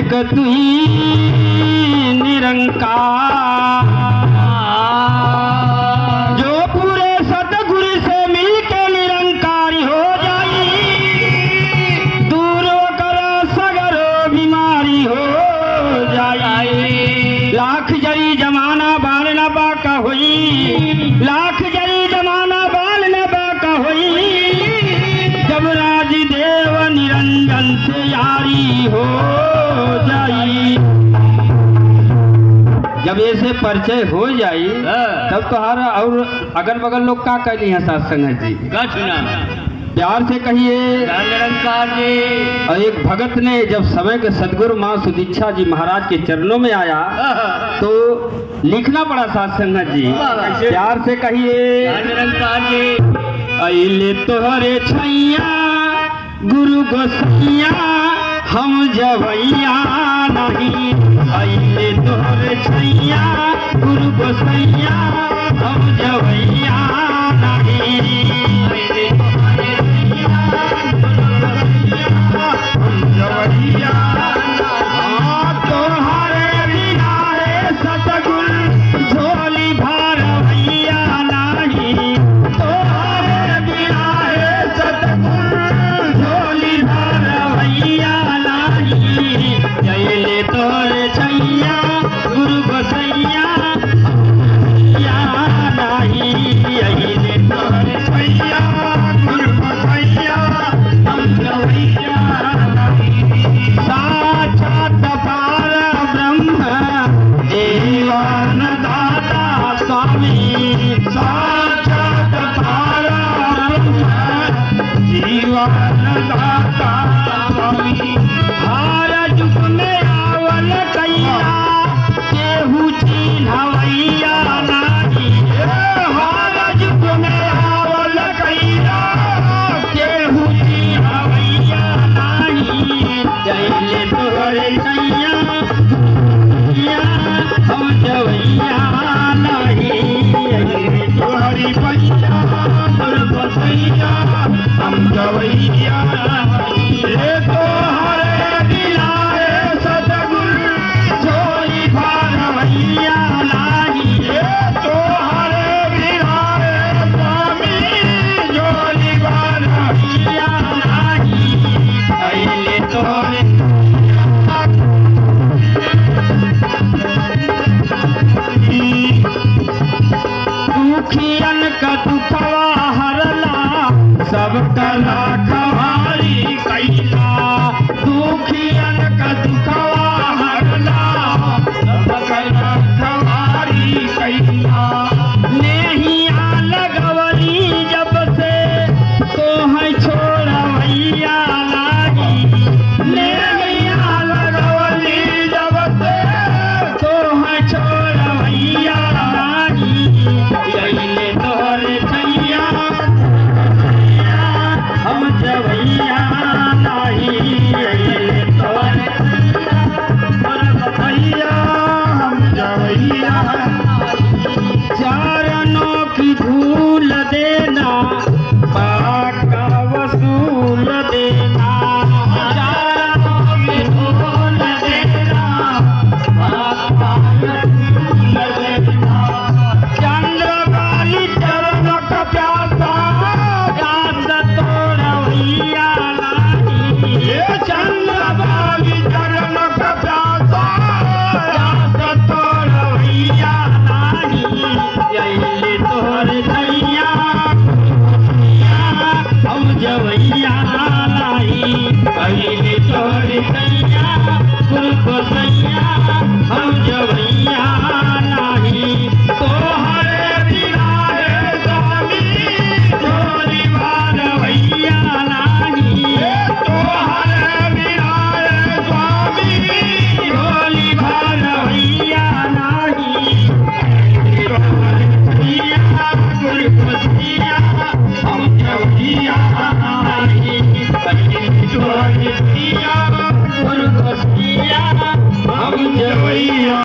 एक तू ही निरंकार, जो पूरे सतगुरु से मिलके निरंकारी हो जाई, दूर कर सगरो बीमारी हो जाई। लाख जरी जमाना बाल न बाका हुई, लाख जरी जमाना बाल न बाका हुई, जब राजदेव निरंजन से यारी हो जाई। जब ऐसे परिचय हो जाई तब तुम्हारा और अगल बगल लोग का कहली हैं साथ संगत जी का सुना प्यार से कहिए निरंकार जी। और एक भगत ने जब समय के सदगुरु मां सुदीक्षा जी महाराज के चरणों में आया तो लिखना पड़ा साथ संगत जी। प्यार से कहिए निरंकार जी। अइले तोहरे छैया गुरु गोसैया हम जवैया नहीं, अइले तोहरे छैया गुरु गोसैया हम जवैया नहीं, अइले तोहरे छैया हम जवैया तोहरे बिना रे सतगुरु झोली भरवैया नहीं, तोहरे बिना रे सतगुरु झोली भरवैया नहीं, अइले तोहरे छैया गुरु गोसैया नहीं, अइले तोहरे छैया गुरु गोसैया हम जवैया नहीं। साक्षात पार ब्रह्म जीवन दाता स्वामी, साक्षात पार ब्रह्म जीवन दाता स्वामी, हर युग में आवल कैया केहू चिन्हवैया नाही, हर युग में आवल कैया केहू चिन्हवैया नाही, अइले तोहरे छैया हम जवैया नहीं, अइले तोहरी पैया गुरु गोसैया हम जवैया नहीं, तोहरे दिलाए सतगुरु झोली भरवैया नहीं, तोहरे दिलाए स्वामी झोली भरवैया नहीं, अइले तोहरे दुखियन का दुखवा हरला सबका रखवारी कैला, दुखियन का दुखवा हरला सबका रखवारी कैला, नेहिया लगवली जब से तो है छोड़वैया नाही, नेहिया लगवली जब से तो है छोड़वैया नाही, अइले तोहरे छैया हम जवैया नहीं, अइले तोहरे छैया हम जवैया। चरणों की धूल देना पाक का वसूल देना, चरणों की धूल देना पाक का वसूल देना, चंद्रवाली चरण का प्यासा प्यास तोड़वैया नहीं, चंद्रवाली चरण का प्यासा प्यास तोड़वैया नहीं, अइले तोहरे छैया हम जवैया नहीं, अइले तोहरे छैया गुरु गोसैया